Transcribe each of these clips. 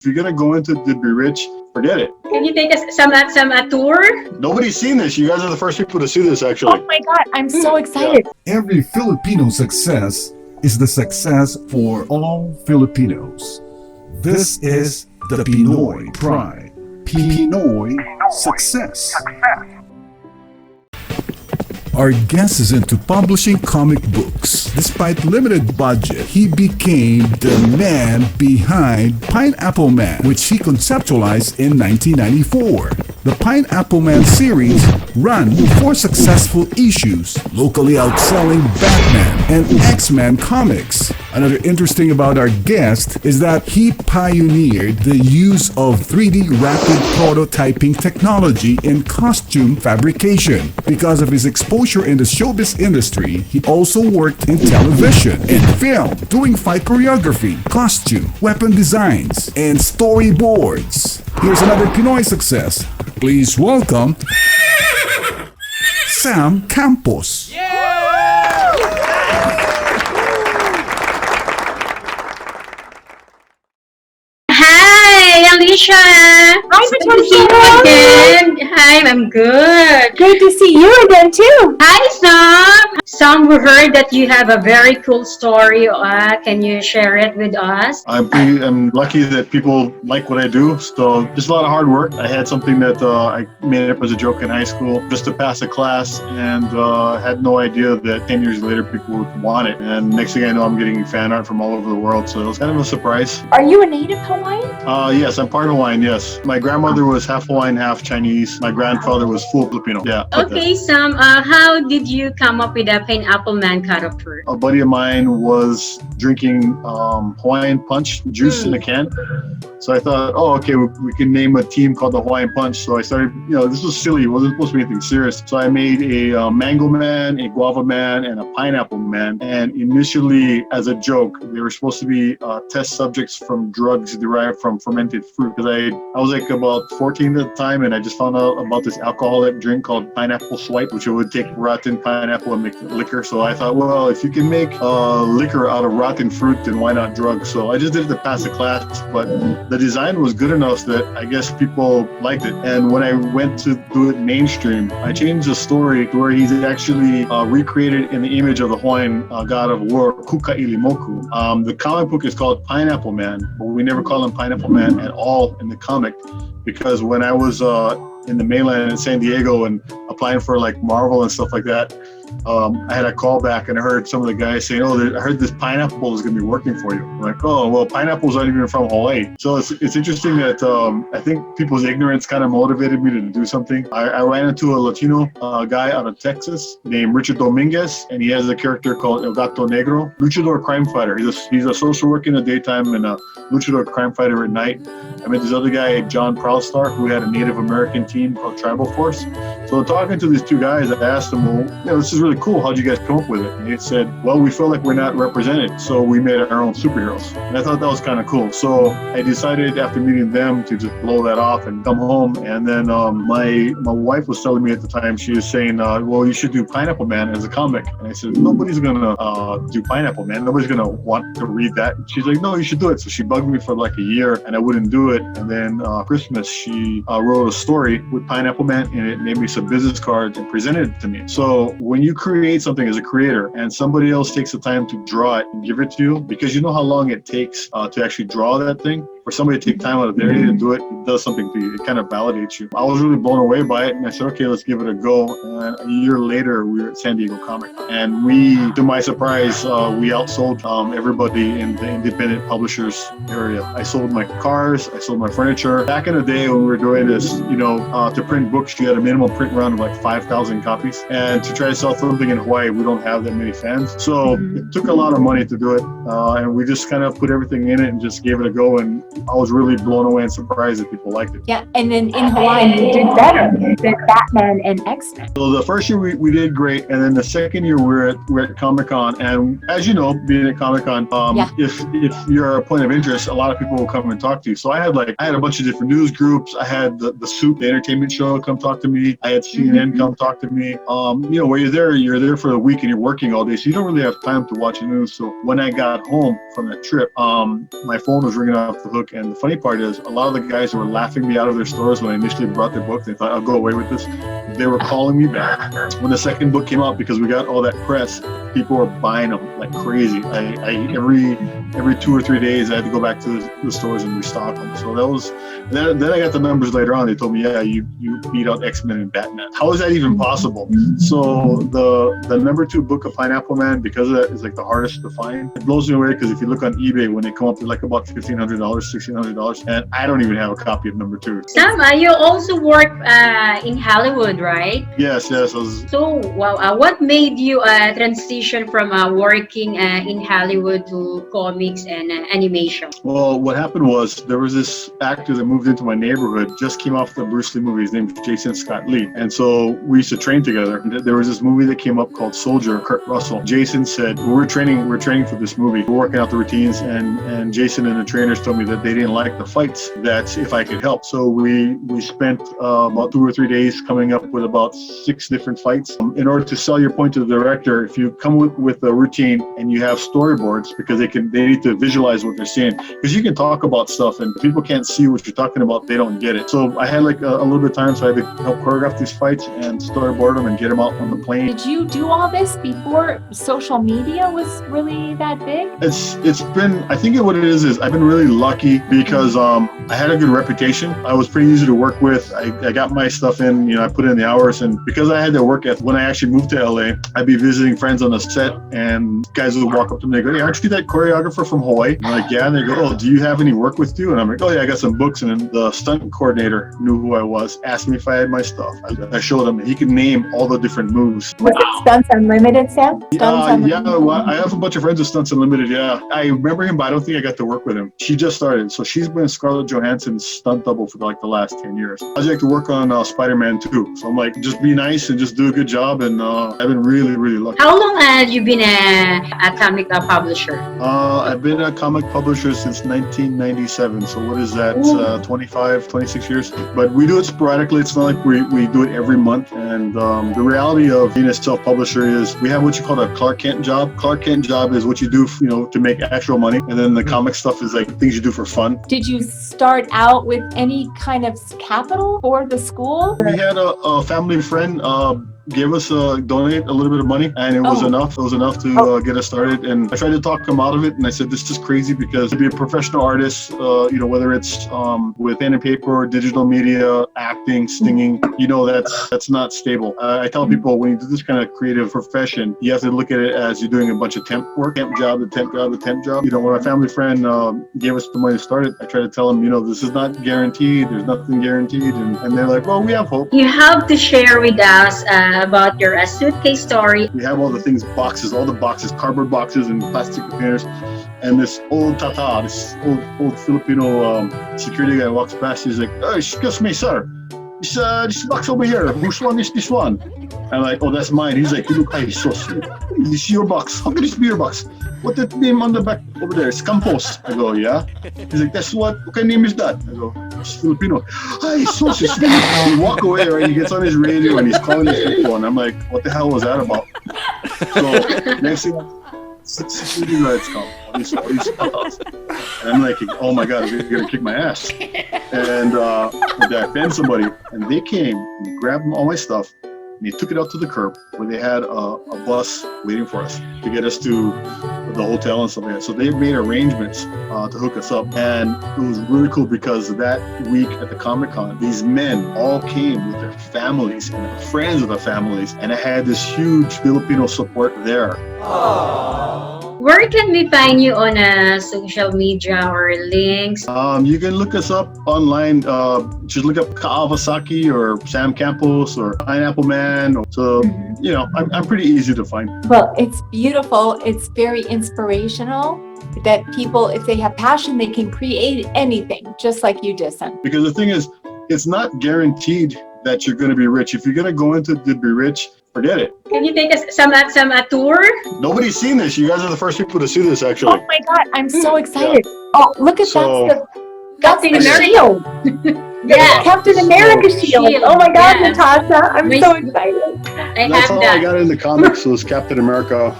If you're gonna go into to be rich, forget it. Can you take us some a tour? Nobody's seen this. You guys are the first people to see this, actually. Oh my God, I'm so excited. Every Filipino success is the success for all Filipinos. This is the Pinoy Pride. Pinoy Success. Our guest is into publishing comic books. Despite limited budget, he became the man behind Pineapple Man, which he conceptualized in 1994. The Pineapple Man series ran 4 successful issues, locally outselling Batman and X-Men comics. Another interesting about our guest is that he pioneered the use of 3D rapid prototyping technology in costume fabrication. Because of his exposure in the showbiz industry, he also worked in television and film, doing fight choreography, costume, weapon designs, and storyboards. Here's another Pinoy success. Please welcome Sam Campos. Hi, Alicia. Hi, Good to see you again. Hi, I'm good. Great to see you again too. Hi, Sam. Sam, we heard that you have a very cool story. Can you share it with us? I'm lucky that people like what I do. So just a lot of hard work. I had something that I made up as a joke in high school just to pass a class, and had no idea that 10 years later people would want it. And next thing I know, I'm getting fan art from all over the world. So it was kind of a surprise. Are you a native Hawaiian? Yes, I'm part Hawaiian, yes. My grandmother was half Hawaiian, half Chinese. My grandfather was full Filipino. Yeah. Okay, Sam, how did you come up with a Pineapple Man character? A buddy of mine was drinking Hawaiian Punch juice in a can. So I thought, oh, okay, we can name a team called the Hawaiian Punch. So I started, this was silly. It wasn't supposed to be anything serious. So I made a mango man, a guava man, and a pineapple man. And initially, as a joke, they were supposed to be test subjects from drugs derived from fermented fruit. Because I was like about 14 at the time, and I just found out about this alcoholic drink called pineapple swipe, which would take rotten pineapple and make liquor. So I thought, well, if you can make liquor out of rotten fruit, then why not drugs? So I just did it to pass the class, but the design was good enough that I guess people liked it. And when I went to do it mainstream, I changed the story to where he's actually recreated in the image of the Hawaiian god of war, Kukailimoku. The comic book is called Pineapple Man, but we never call him Pineapple Man at all in the comic, because when I was in the mainland in San Diego and applying for like Marvel and stuff like that, I had a call back and I heard some of the guys saying, I heard this pineapple is going to be working for you. I'm like, oh, well, pineapples aren't even from Hawaii. So it's interesting that I think people's ignorance kind of motivated me to do something. I ran into a Latino guy out of Texas named Richard Dominguez, and he has a character called El Gato Negro, luchador crime fighter. He's a social worker in the daytime and a luchador crime fighter at night. I met this other guy, John Proudstar, who had a Native American team called Tribal Force. So talking to these two guys, I asked them, well, this is really cool. How'd you guys come up with it? And they said, well, we feel like we're not represented, so we made our own superheroes. And I thought that was kind of cool. So I decided after meeting them to just blow that off and come home. And then my wife was telling me at the time, she was saying, well, you should do Pineapple Man as a comic. And I said, nobody's going to do Pineapple Man. Nobody's going to want to read that. And she's like, no, you should do it. So she bugged me for like a year and I wouldn't do it. And then Christmas, she wrote a story with Pineapple Man, and it made me some business cards and presented it to me. So when you create something as a creator and somebody else takes the time to draw it and give it to you, because you know how long it takes to actually draw that thing, for somebody to take time out of their day to do it, it does something to you. It kind of validates you. I was really blown away by it, and I said, okay, let's give it a go. And a year later, we were at San Diego Comic. And we, to my surprise, we outsold everybody in the independent publishers area. I sold my cars, I sold my furniture. Back in the day when we were doing this, to print books, you had a minimum print run of like 5,000 copies. And to try to sell something in Hawaii, we don't have that many fans. So it took a lot of money to do it. And we just kind of put everything in it and just gave it a go. And I was really blown away and surprised that people liked it. Yeah, and then in Hawaii, you did better than Batman and X-Men. So the first year we did great, and then the second year we're at Comic-Con, and as you know, being at Comic-Con, if you're a point of interest, a lot of people will come and talk to you. So I had a bunch of different news groups. I had the Soup, the entertainment show, come talk to me. I had CNN come talk to me. Where you're there for the week and you're working all day, so you don't really have time to watch the news. So when I got home from that trip, my phone was ringing off the hook. hook. And the funny part is, a lot of the guys who were laughing me out of their stores when I initially brought their book, they thought I'll go away with this. They were calling me back when the second book came out because we got all that press. People were buying them like crazy. Every 2 or 3 days, I had to go back to the stores and restock them. So that was. Then I got the numbers later on. They told me, yeah, you beat out X-Men and Batman. How is that even possible? So the number 2 book of Pineapple Man, because of that, is like the hardest to find. It blows me away because if you look on eBay, when they come up to like about $1,500, $1,600, and I don't even have a copy of number 2. Sam, you also work in Hollywood, right? Yes. So, what made you transition from working in Hollywood to comics and animation? Well, what happened was there was this actor that moved into my neighborhood, just came off the Bruce Lee movie. His name is Jason Scott Lee. And so we used to train together. And there was this movie that came up called Soldier, Kurt Russell. Jason said, we're training for this movie. We're working out the routines. And Jason and the trainers told me that they didn't like the fights, that if I could help. So we spent about 2 or 3 days coming up with about 6 different fights. In order to sell your point to the director, if you come with a routine and you have storyboards, because they need to visualize what they're seeing. Because you can talk about stuff and people can't see what you're talking about, they don't get it. So I had like a little bit of time, so I had to help choreograph these fights and storyboard them and get them out on the plane. Did you do all this before social media was really that big? It's been, I think what it is I've been really lucky because I had a good reputation. I was pretty easy to work with. I got my stuff in, I put in the hours, and because I had to work at, when I actually moved to LA, I'd be visiting friends on the set and guys would walk up to me and they go, hey, aren't you that choreographer from Hawaii? And I'm like, yeah. And they go, oh, do you have any work with you? And I'm like, oh yeah, I got some books. And then the stunt coordinator knew who I was, asked me if I had my stuff. I showed him, he could name all the different moves. Was it Stunts Unlimited, Sam? Yeah, well, I have a bunch of friends with Stunts Unlimited, yeah. I remember him, but I don't think I got to work with him. She just started, so she's been Scarlett Johansson's stunt double for like the last 10 years. I like to work on Spider-Man 2. So I'm like, just be nice and just do a good job, and I've been really, really lucky. How long have you been a comic publisher? I've been a comic publisher since 1997, so what is that, 25, 26 years? But we do it sporadically. It's not like we do it every month. And the reality of being a self-publisher is we have what you call a Clark Kent job. Clark Kent job is what you do, to make actual money. And then the comic stuff is like things you do for fun. Did you start out with any kind of capital for the school? We had a family friend gave us donate a little bit of money, and it was enough. It was enough to get us started. And I tried to talk him out of it, and I said, this is crazy, because to be a professional artist, whether it's with pen and paper, digital media, acting, singing, that's not stable. I tell people, when you do this kind of creative profession, you have to look at it as you're doing a bunch of temp work, temp job. When my family friend gave us the money to start it, I tried to tell them, this is not guaranteed. There's nothing guaranteed. And they're like, well, we have hope. You have to share with us about your suitcase story. We have all the things, boxes, cardboard boxes and plastic containers. And this old tata, this old Filipino security guy walks past. He's like, oh, excuse me, sir. This box over here. Which one is this one? I'm like, oh, that's mine. He's like, you look, so sweet. This is your box. How can this be your box? What the name on the back over there? It's Campos. I go, yeah. He's like, that's what kind of name is that? I go, it's Filipino. Ay, so sweet. We walk away, right? He gets on his radio and he's calling his people. And I'm like, what the hell was that about? So next thing, security guards come. All these and I'm like, oh my God, they're gonna kick my ass. And I found somebody, and they came and grabbed all my stuff, and they took it out to the curb where they had a bus waiting for us to get us to the hotel and stuff like that. So they made arrangements to hook us up, and it was really cool because that week at the Comic-Con, these men all came with their families and their friends of their families, and I had this huge Filipino support there. Where can we find you on social media or links? You can look us up online. Just look up Kawasaki or Sam Campos or Pineapple Man. So, I'm pretty easy to find. Well, it's beautiful. It's very inspirational that people, if they have passion, they can create anything, just like you did, son. Because the thing is, it's not guaranteed that you're going to be rich. If you're going to go into it to be rich, forget it. Can you take us some tour? Nobody's seen this. You guys are the first people to see this, actually. Oh my God, I'm so excited. Yeah. Oh, look at that. Captain America shield. Yeah, Captain America shield. Oh my God, yeah. Natasha, I'm so excited. That's all I got in the comics was Captain America.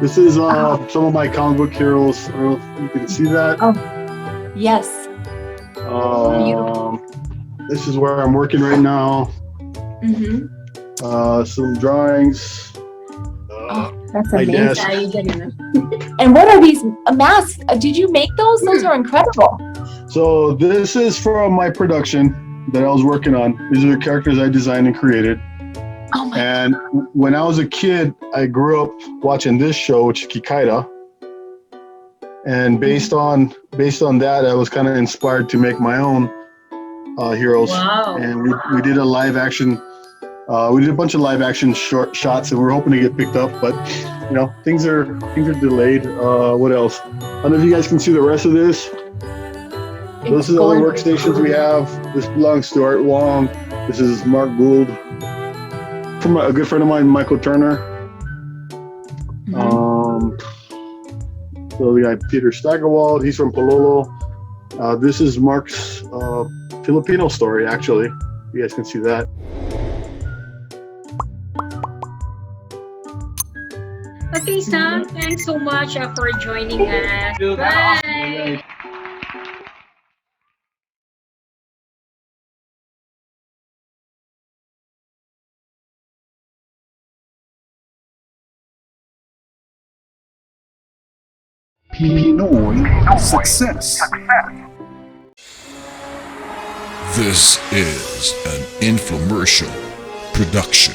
This is some of my comic book heroes. I don't know if you can see that. Oh, yes. This is where I'm working right now. Mm-hmm. Some drawings. That's I amazing. guess. And what are these masks? Did you make those? Those are incredible. So this is from my production that I was working on. These are the characters I designed and created. Oh my. And when I was a kid, I grew up watching this show, which is Kikaida. And based on that, I was kind of inspired to make my own heroes. Wow. And we did a live action. We did a bunch of live action short shots, and we're hoping to get picked up. But you know, things are delayed. What else? I don't know if you guys can see the rest of this. So this is all the workstations we have. This belongs to Art Wong. This is Mark Gould. From a good friend of mine, Michael Turner. So the guy Peter Steigerwald, he's from Pololo. This is Mark's Filipino story, actually. You guys can see that. Okay, Sam, thanks so much for joining us. Bye. Pinoy Success. This is an infomercial production.